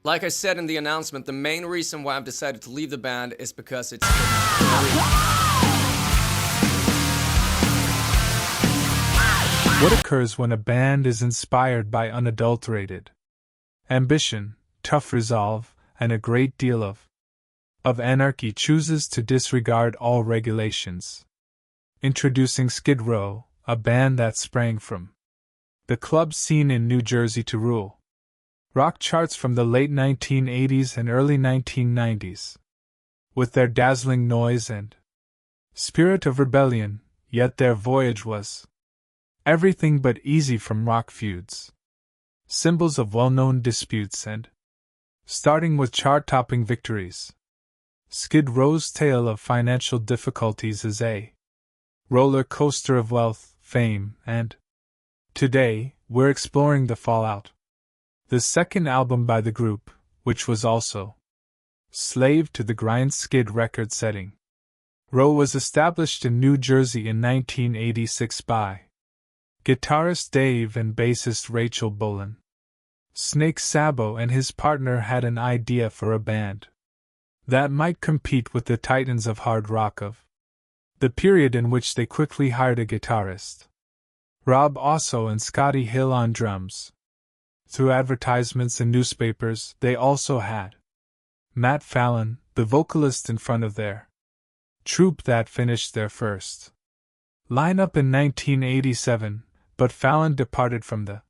Like I said in the announcement, the main reason why I've decided to leave the band is because it's What occurs when a band is inspired by unadulterated ambition, tough resolve, and a great deal of anarchy chooses to disregard all regulations? Introducing Skid Row, a band that sprang from the club scene in New Jersey to rule rock charts from the late 1980s and early 1990s. With their dazzling noise and spirit of rebellion, yet their voyage was everything but easy, from rock feuds, symbols of well-known disputes, and starting with chart-topping victories. Skid Row's tale of financial difficulties is a roller coaster of wealth, fame, and today, we're exploring the fallout. The second album by the group, which was also slave to the grind skid record setting Row, was established in New Jersey in 1986 by guitarist Dave and bassist Rachel Bolan. Snake Sabo and his partner had an idea for a band that might compete with the titans of hard rock of the period, in which they quickly hired a guitarist, Rob Osso, and Scotty Hill on drums. Through advertisements in newspapers, they also had Matt Fallon, the vocalist, in front of their troupe that finished their first lineup in 1987, but Fallon departed from the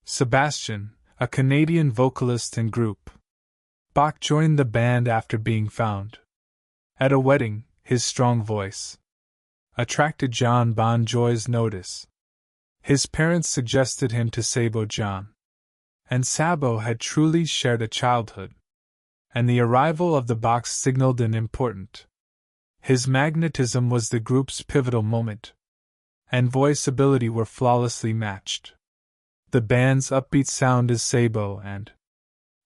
Sebastian, a Canadian vocalist and group. Bach joined the band after being found at a wedding. His strong voice attracted John Bon Jovi's notice. His parents suggested him to Sabo John, and Sabo had truly shared a childhood, and the arrival of the Bachs signaled an important. His magnetism was the group's pivotal moment, and voice ability were flawlessly matched. The band's upbeat sound is Sabo, and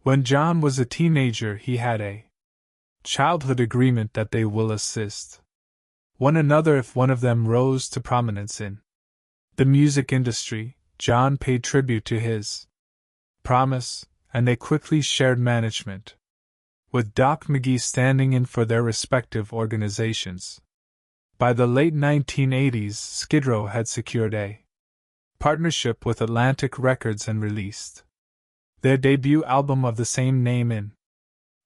when John was a teenager he had a childhood agreement that they will assist one another if one of them rose to prominence in the music industry. John paid tribute to his promise, and they quickly shared management, with Doc McGee standing in for their respective organizations. By the late 1980s, Skid Row had secured a partnership with Atlantic Records and released their debut album of the same name in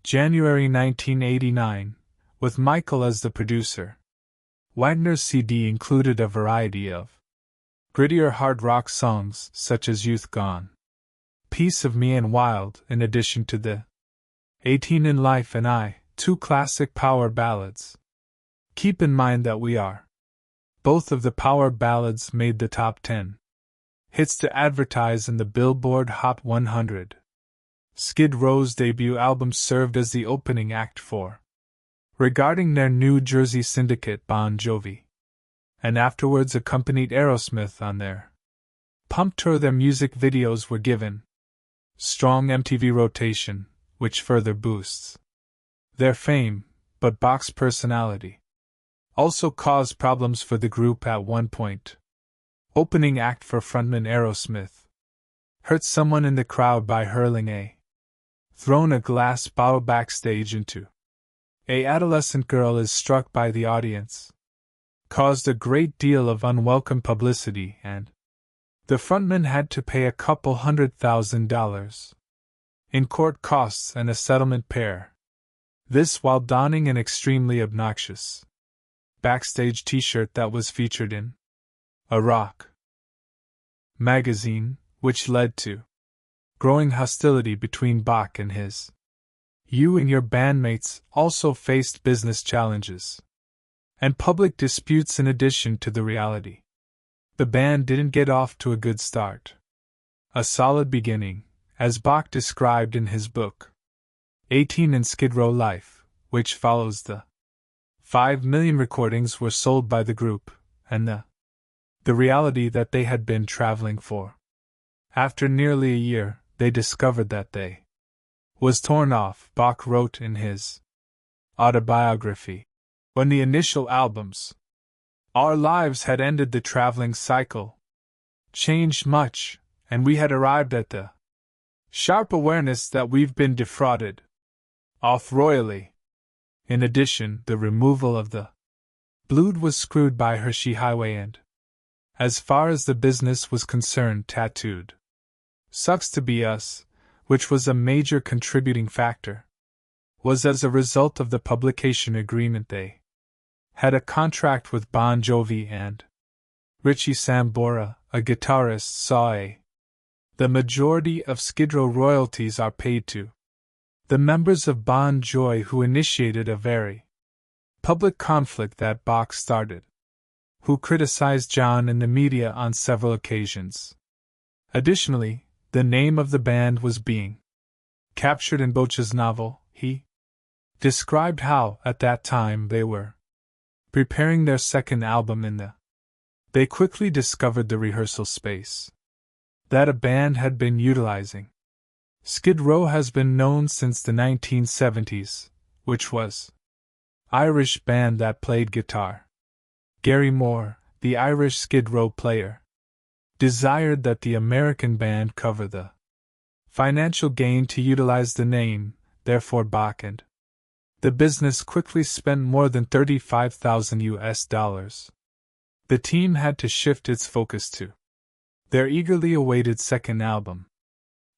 January 1989, with Michael as the producer. Wagner's CD included a variety of grittier hard rock songs such as Youth Gone, Piece of Me, and Wild, in addition to the 18 in Life and I, two classic power ballads. Keep in mind that we are. Both of the power ballads made the top 10 hits to advertise in the Billboard Hot 100. Skid Row's debut album served as the opening act for regarding their New Jersey syndicate Bon Jovi, and afterwards accompanied Aerosmith on their Pump tour. Their music videos were given strong MTV rotation, which further boosts their fame, but Bach's personality also caused problems for the group at one point. Opening act for frontman Aerosmith hurt someone in the crowd by hurling a glass bottle backstage into a adolescent girl is struck by the audience, caused a great deal of unwelcome publicity, and the frontman had to pay a couple $100,000 in court costs and a settlement pair. This while donning an extremely obnoxious backstage t-shirt that was featured in a rock magazine, which led to growing hostility between Bach and his. You and your bandmates also faced business challenges and public disputes in addition to the reality. The band didn't get off to a good start. A solid beginning, as Bach described in his book, 18 in Skid Row Life, which follows. The 5 million recordings were sold by the group, and the reality that they had been traveling for. After nearly a year, they discovered that they was torn off, Bach wrote in his autobiography. When the initial albums, our lives had ended, the traveling cycle changed much, and we had arrived at the Sharp awareness that we've been defrauded. Off royally. In addition, the removal of the blood was screwed by Hershey Highway and, as far as the business was concerned, tattooed. Sucks to be us, which was a major contributing factor. Was as a result of the publication agreement they had a contract with Bon Jovi and Richie Sambora, a guitarist, saw a. The majority of Skid Row royalties are paid to the members of Bon Jovi who initiated a very public conflict that Bach started, who criticized John in the media on several occasions. Additionally, the name of the band was being captured in Boch's novel. He described how, at that time, they were preparing their second album They quickly discovered the rehearsal space that a band had been utilizing. Skid Row has been known since the 1970s, which was Irish band that played guitar. Gary Moore, the Irish Skid Row player, desired that the American band cover the financial gain to utilize the name, therefore Bach and the business quickly spent more than $35,000. The team had to shift its focus to their eagerly awaited second album.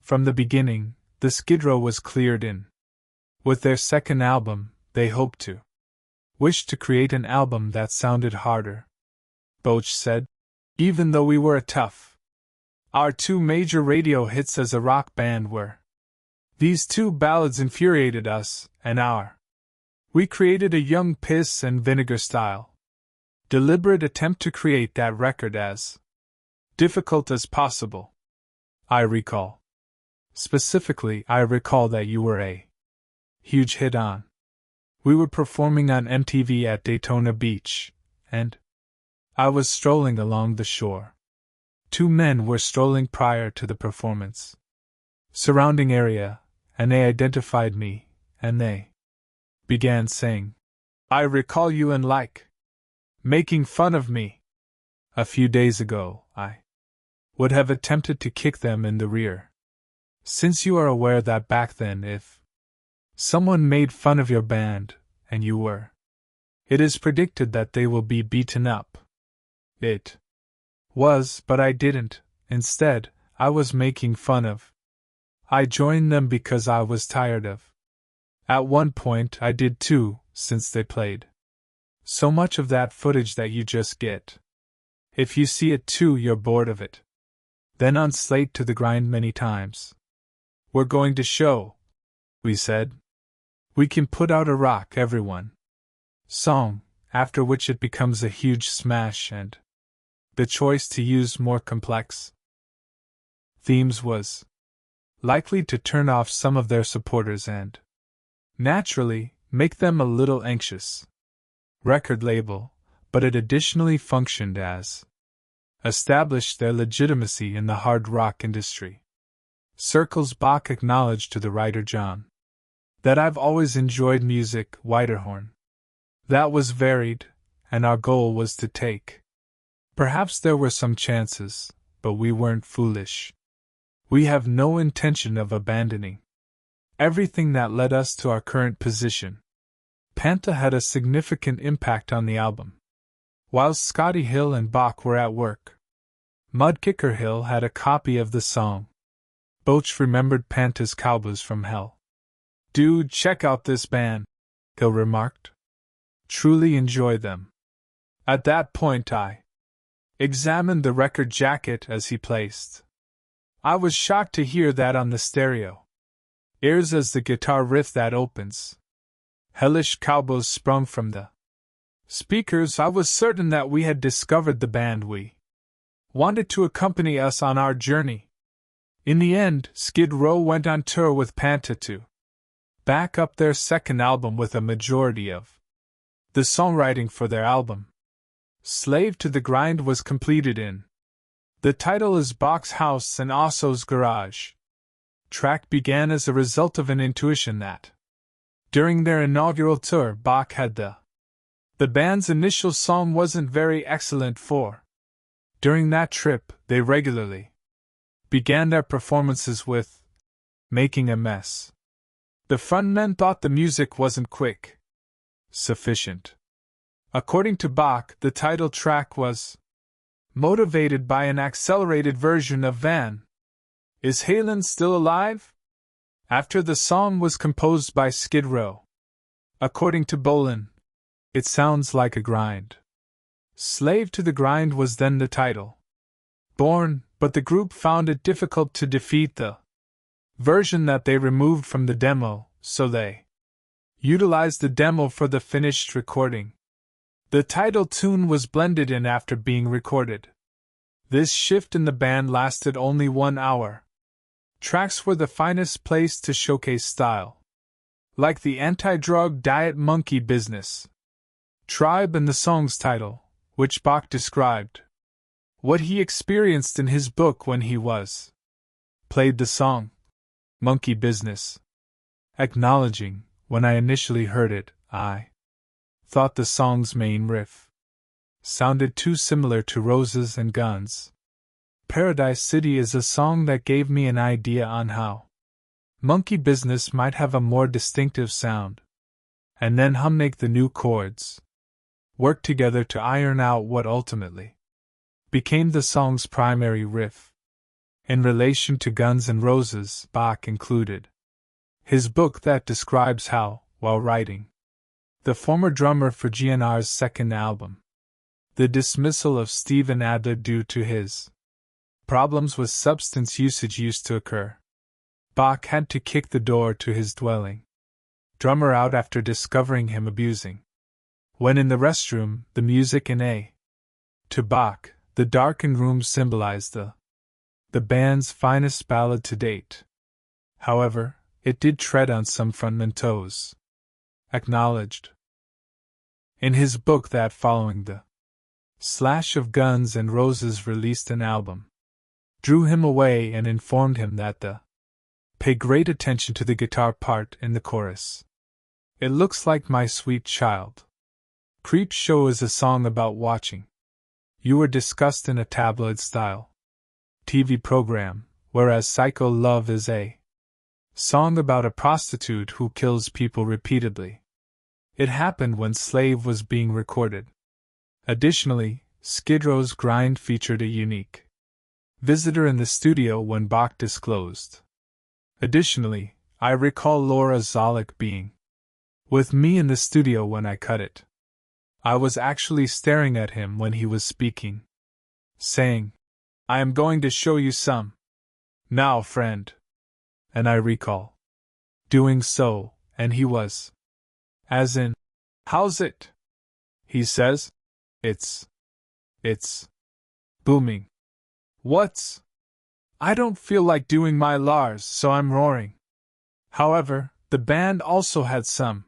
From the beginning, the Skid Row was cleared in. With their second album, they hoped to wished to create an album that sounded harder. Boch said, even though we were a tough. Our two major radio hits as a rock band were. These two ballads infuriated us, and we created a young piss and vinegar style. Deliberate attempt to create that record as difficult as possible. I recall. Specifically, I recall that you were a huge hit on. We were performing on MTV at Daytona Beach, and I was strolling along the shore. Two men were strolling prior to the performance. Surrounding area, and they identified me, and they began saying, I recall you and making fun of me. A few days ago, I would have attempted to kick them in the rear. Since you are aware that back then if someone made fun of your band, and you were, it is predicted that they will be beaten up. It was, but I didn't. Instead, I was making fun of. I joined them because I was tired of. At one point I did too, since they played so much of that footage that you just get. If you see it too, you're bored of it. Then on Slate to the Grind many times. We're going to show, we said. We can put out a rock everyone song, after which it becomes a huge smash, and the choice to use more complex themes was likely to turn off some of their supporters and, naturally, make them a little anxious. Record label, but it additionally functioned as established their legitimacy in the hard rock industry. Circles Bach acknowledged to the writer John that I've always enjoyed music, Widerhorn. That was varied, and our goal was to take. Perhaps there were some chances, but we weren't foolish. We have no intention of abandoning everything that led us to our current position. Panta had a significant impact on the album. While Scotty Hill and Bach were at work, Mudkicker Hill had a copy of the song. Boch remembered Panta's Cowboys from Hell. Dude, check out this band, Hill remarked. Truly enjoy them. At that point I examined the record jacket as he placed. I was shocked to hear that on the stereo. Ears as the guitar riff that opens. Hellish Cowboys sprung from the speakers. I was certain that we had discovered the band we wanted to accompany us on our journey. In the end, Skid Row went on tour with Panta to back up their second album with a majority of the songwriting for their album. Slave to the Grind was completed in. The title is Bach's House and Osso's Garage. Track began as a result of an intuition that during their inaugural tour, Bach had the band's initial song wasn't very excellent for. During that trip, they regularly began their performances with making a mess. The frontmen thought the music wasn't quick sufficient. According to Bach, the title track was motivated by an accelerated version of Van. Is Halen Still Alive? After the song was composed by Skid Row. According to Bolin, it sounds like a grind. Slave to the Grind was then the title. Born, but the group found it difficult to defeat the version that they removed from the demo, so they utilized the demo for the finished recording. The title tune was blended in after being recorded. This shift in the band lasted only 1 hour. Tracks were the finest place to showcase style. Like the anti-drug diet Monkey Business, Tribe, and the song's title, which Bach described what he experienced in his book when he was played the song, Monkey Business. Acknowledging, when I initially heard it, I thought the song's main riff sounded too similar to Roses and Guns. Paradise City is a song that gave me an idea on how Monkey Business might have a more distinctive sound, and then make the new chords work together to iron out what ultimately became the song's primary riff. In relation to Guns N' Roses, Bach included his book that describes how, while writing the former drummer for GNR's second album, the dismissal of Steven Adler due to his problems with substance usage used to occur. Bach had to kick the door to his dwelling drummer out after discovering him abusing. When in the restroom, the music in A. To Bach, the darkened room symbolized the band's finest ballad to date. However, it did tread on some frontmen toes. Acknowledged in his book that following the slash of Guns N' Roses released an album drew him away and informed him that the pay great attention to the guitar part in the chorus. It looks like My Sweet Child. Creep Show is a song about watching you were discussed in a tabloid-style TV program, whereas Psycho Love is a song about a prostitute who kills people repeatedly. It happened when Slave was being recorded. Additionally, Skid Row's Grind featured a unique visitor in the studio when Bach disclosed. Additionally, I recall Laura Zolak being with me in the studio when I cut it. I was actually staring at him when he was speaking, saying, "I am going to show you some now, friend." And I recall doing so, and he was, as in, "How's it?" He says, It's booming." What's? I don't feel like doing my Lars, so I'm roaring. However, the band also had some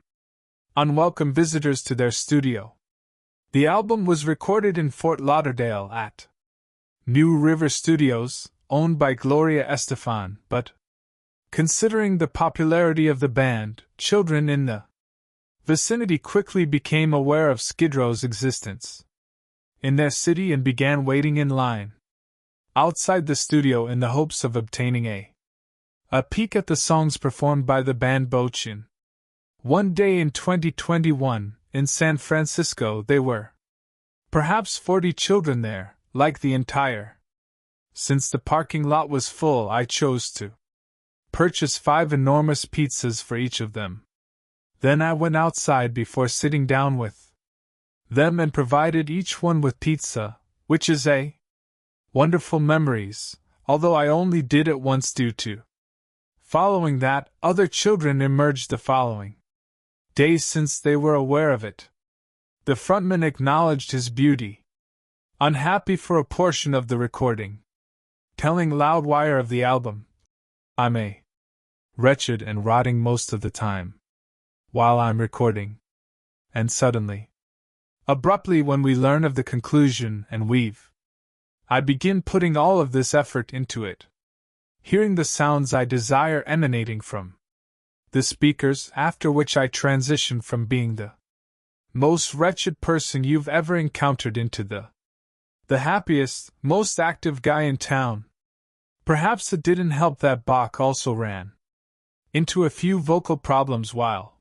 unwelcome visitors to their studio. The album was recorded in Fort Lauderdale at New River Studios, owned by Gloria Estefan, but considering the popularity of the band, children in the vicinity quickly became aware of Skid Row's existence in their city and began waiting in line outside the studio in the hopes of obtaining a peek at the songs performed by the band Bochin. One day in 2021, in San Francisco, there were perhaps 40 children there, like the entire. Since the parking lot was full, I chose to purchase 5 enormous pizzas for each of them. Then I went outside before sitting down with them and provided each one with pizza, which is a wonderful memories, although I only did it once due to. Following that, other children emerged the following days since they were aware of it. The frontman acknowledged his beauty, unhappy for a portion of the recording, telling Loudwire of the album, "I'm a wretched and rotting most of the time while I'm recording." And suddenly, abruptly, when we learn of the conclusion and I begin putting all of this effort into it, hearing the sounds I desire emanating from the speakers, after which I transition from being the most wretched person you've ever encountered into the happiest, most active guy in town. Perhaps it didn't help that Bach also ran into a few vocal problems while,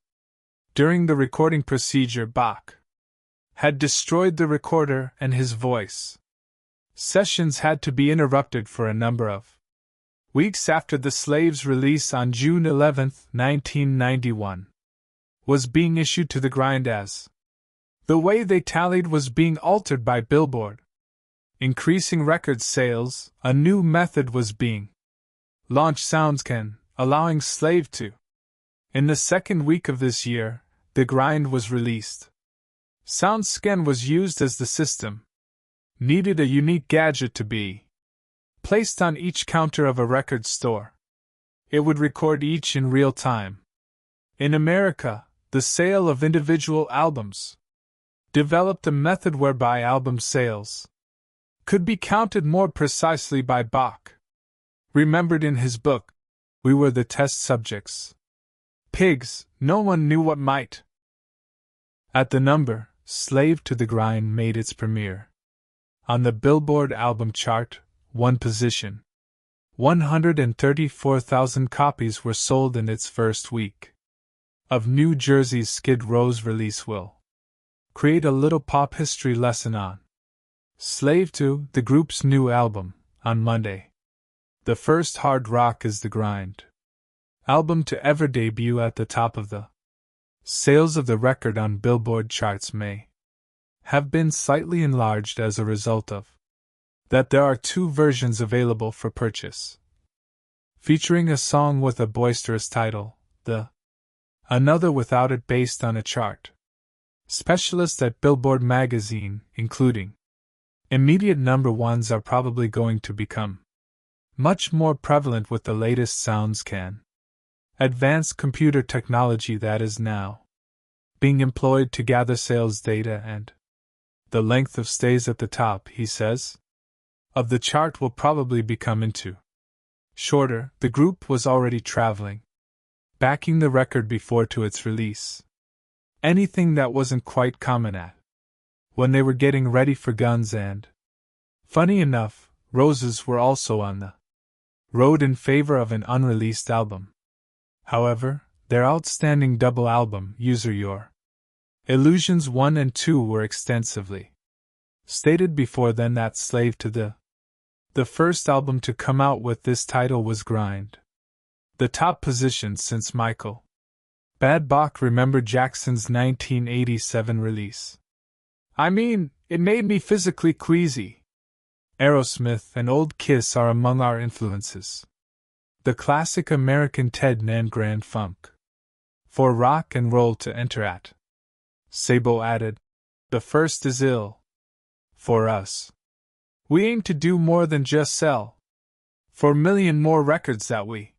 during the recording procedure, Bach had destroyed the recorder and his voice. Sessions had to be interrupted for a number of weeks after the Slave's release on June 11, 1991, was being issued to the grind as the way they tallied was being altered by Billboard. Increasing record sales, a new method was being launched, SoundScan, allowing Slave to. In the second week of this year, the grind was released. SoundScan was used as the system needed a unique gadget to be placed on each counter of a record store. It would record each in real time. In America, the sale of individual albums developed a method whereby album sales could be counted more precisely by Bach. Remembered in his book, We Were the Test Subjects. Pigs, no one knew what might. At the number, Slave to the Grind made its premiere. On the Billboard album chart, one position. 134,000 copies were sold in its first week. Of New Jersey's Skid Row's release will create a little pop history lesson on Slave to, the group's new album, on Monday. The first hard rock is the grind album to ever debut at the top of the sales of the record on Billboard charts may have been slightly enlarged as a result of that. There are two versions available for purchase, featuring a song with a boisterous title, the another without it, based on a chart. Specialists at Billboard magazine, including immediate number ones, are probably going to become much more prevalent with the latest SoundScan advanced computer technology that is now being employed to gather sales data, and the length of stays at the top, he says, of the chart will probably become into shorter. The group was already traveling, backing the record before to its release. Anything that wasn't quite common at when they were getting ready for Guns and, funny enough, Roses were also on the road in favor of an unreleased album. However, their outstanding double album, User Your Illusions 1 and 2, were extensively stated before then that Slave to the first album to come out with this title was Grind. The top position since Michael Bad Bach remembered Jackson's 1987 release. I mean, it made me physically queasy. Aerosmith and Old Kiss are among our influences. The classic American Ted and Grand Funk. For rock and roll to enter at. Sabo added, the first is ill. For us, we aim to do more than just sell 4 million more records. That we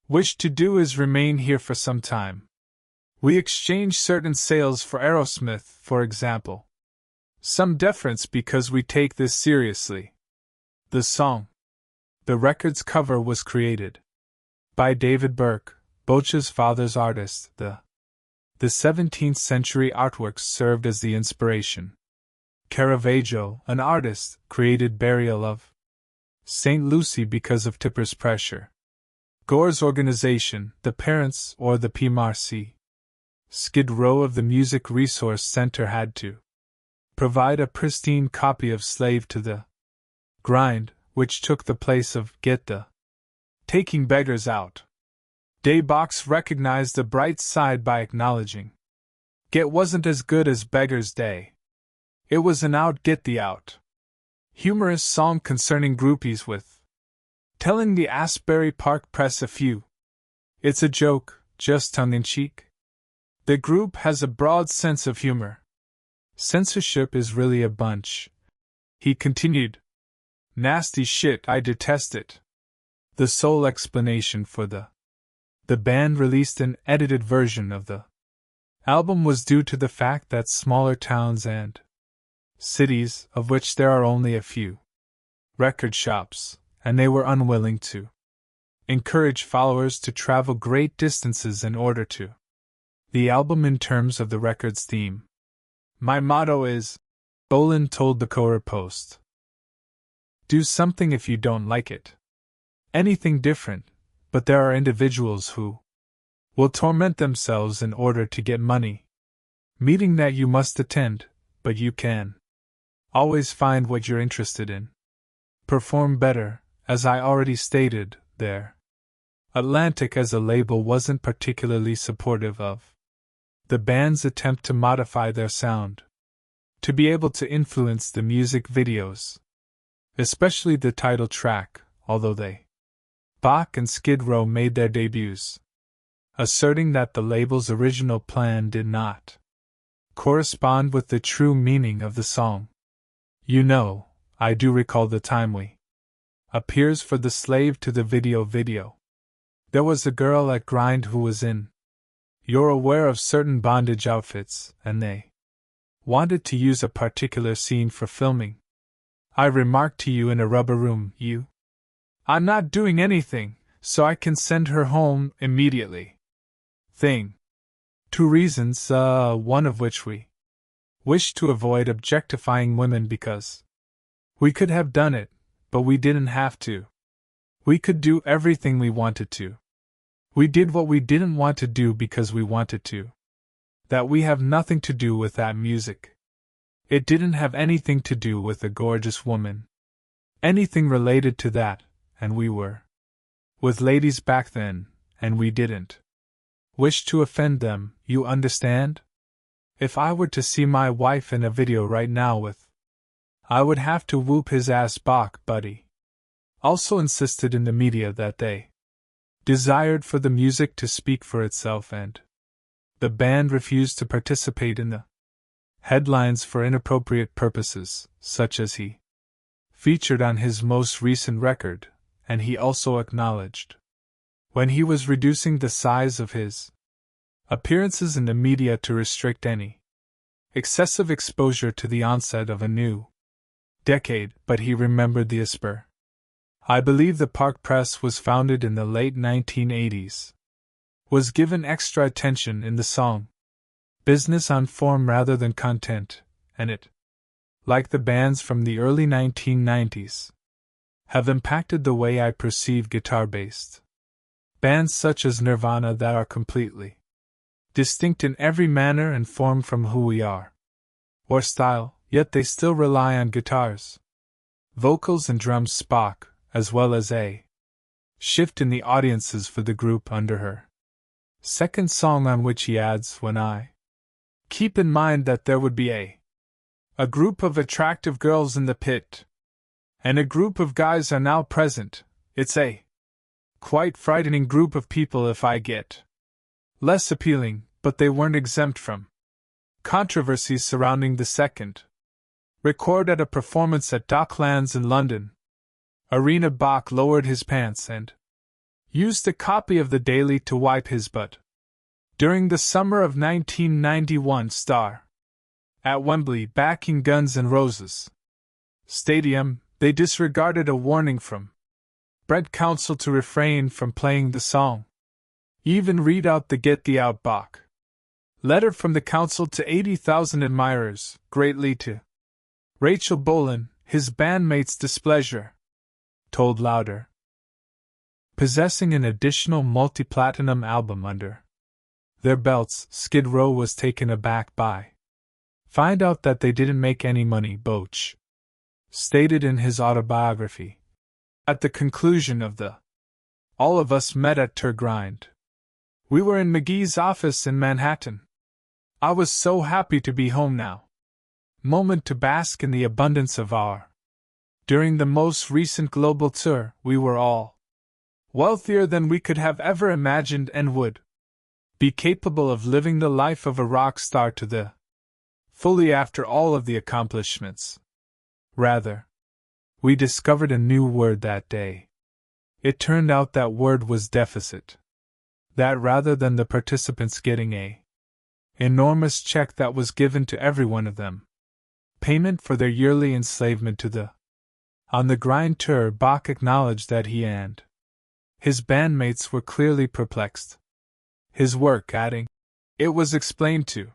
wish to do is remain here for some time. We exchange certain sales for Aerosmith, for example. Some deference because we take this seriously. The song, the record's cover, was created by David Burke, Bocha's father's artist. The 17th century artworks served as the inspiration. Caravaggio, an artist, created Burial of St. Lucy because of Tipper's pressure. Gore's organization, the Parents or the PMRC, Skid Row of the Music Resource Center, had to provide a pristine copy of Slave to the Grind, which took the place of Get the Taking Beggars Out. Bach recognized the bright side by acknowledging Get wasn't as good as Beggar's Day. It was an out, get the out humorous song concerning groupies, with telling the Asbury Park Press a few. It's a joke, just tongue-in-cheek. The group has a broad sense of humor. Censorship is really a bunch. He continued. Nasty shit, I detest it. The sole explanation for the band released an edited version of the album was due to the fact that smaller towns and cities, of which there are only a few record shops, and they were unwilling to encourage followers to travel great distances in order to the album in terms of the record's theme. My motto is, Bolin told the Courier Post, do something if you don't like it. Anything different, but there are individuals who will torment themselves in order to get money. Meeting that you must attend, but you can always find what you're interested in. Perform better, as I already stated, there. Atlantic as a label wasn't particularly supportive of the band's attempt to modify their sound, to be able to influence the music videos, especially the title track, although Bach and Skid Row made their debuts, asserting that the label's original plan did not correspond with the true meaning of the song. You know, I do recall the time we appears for the Slave to the video. There was a girl at Grind who was in. You're aware of certain bondage outfits, and they wanted to use a particular scene for filming. I remarked to you in a rubber room, I'm not doing anything, so I can send her home immediately. Thing. 2 reasons, one of which we wished to avoid objectifying women because we could have done it, but we didn't have to. We could do everything we wanted to. We did what we didn't want to do because we wanted to. That we have nothing to do with that music. It didn't have anything to do with a gorgeous woman. Anything related to that, and we were with ladies back then, and we didn't wish to offend them, you understand? If I were to see my wife in a video right now I would have to whoop his ass. Bach Buddy also insisted in the media that they desired for the music to speak for itself, and the band refused to participate in the headlines for inappropriate purposes, such as he featured on his most recent record, and he also acknowledged when he was reducing the size of his appearances in the media to restrict any excessive exposure to the onset of a new decade, but he remembered the ISPER. I believe the Park Press was founded in the late 1980s. Was given extra attention in the song business on form rather than content, and it, like the bands from the early 1990s, have impacted the way I perceive guitar-based bands such as Nirvana that are completely distinct in every manner and form from who we are, or style, yet they still rely on guitars, vocals and drums Spock, as well as a shift in the audiences for the group under her second song, on which he adds, when I keep in mind that there would be a group of attractive girls in the pit, and a group of guys are now present, it's a quite frightening group of people if I get less appealing, but they weren't exempt from controversies surrounding the second record at a performance at Docklands in London Arena. Bach lowered his pants and used a copy of the Daily to wipe his butt. During the summer of 1991, Star at Wembley backing Guns N' Roses Stadium, they disregarded a warning from Brett Council to refrain from playing the song. Even read out the Get Thee Out Bach letter from the council to 80,000 admirers, greatly to Rachel Bolan, his bandmate's displeasure told louder. Possessing an additional multi-platinum album under their belts, Skid Row was taken aback by find out that they didn't make any money, Boach stated in his autobiography. At the conclusion of the all of us met at Ter Grind. We were in McGee's office in Manhattan. I was so happy to be home now. Moment to bask in the abundance of our. During the most recent global tour, we were all wealthier than we could have ever imagined and would be capable of living the life of a rock star to the fully after all of the accomplishments. Rather, we discovered a new word that day. It turned out that word was deficit. That rather than the participants getting a enormous check that was given to every one of them, payment for their yearly enslavement to the on the Grind tour, Bach acknowledged that he and his bandmates were clearly perplexed. His work adding, it was explained to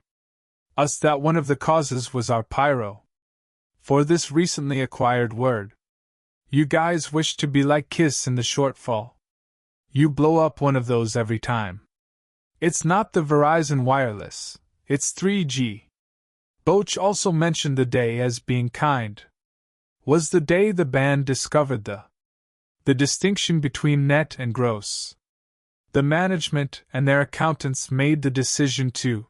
us that one of the causes was our pyro. For this recently acquired word. You guys wish to be like Kiss in the shortfall. You blow up one of those every time. It's not the Verizon Wireless, it's 3G. Boch also mentioned the day as being kind. Was the day the band discovered the distinction between net and gross. The management and their accountants made the decision to.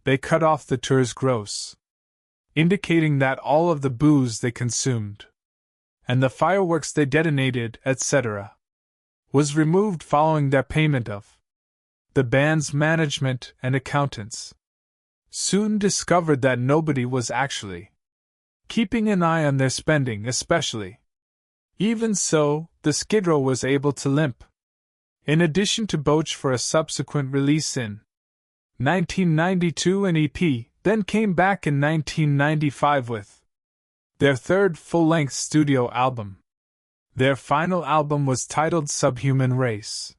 They cut off the tour's gross, indicating that all of the booze they consumed, and the fireworks they detonated, etc., was removed following their payment of. The band's management and accountants soon discovered that nobody was actually keeping an eye on their spending, especially. Even so, the Skid Row was able to limp. In addition to Boch for a subsequent release in 1992, an EP then came back in 1995 with their third full-length studio album. Their final album was titled Subhuman Race.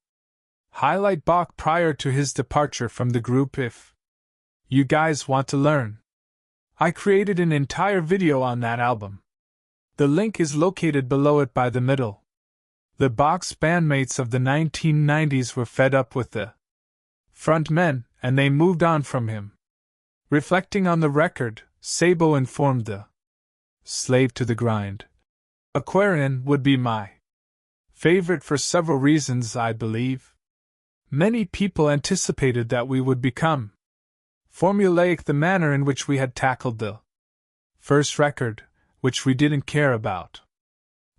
Highlight Bach prior to his departure from the group. If you guys want to learn, I created an entire video on that album. The link is located below it by the middle. The Bach's bandmates of the 1990s were fed up with the frontmen, and they moved on from him. Reflecting on the record, Sabo informed the Slave to the Grind. Aquarian would be my favorite for several reasons, I believe. Many people anticipated that we would become formulaic, the manner in which we had tackled the first record, which we didn't care about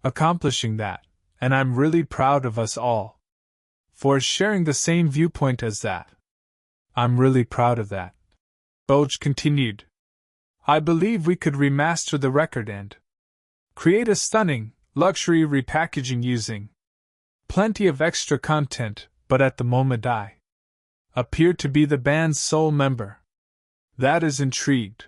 accomplishing that, and I'm really proud of us all for sharing the same viewpoint as that. I'm really proud of that. Boch continued. I believe we could remaster the record and create a stunning, luxury repackaging using plenty of extra content, but at the moment I appear to be the band's sole member. That is intrigued.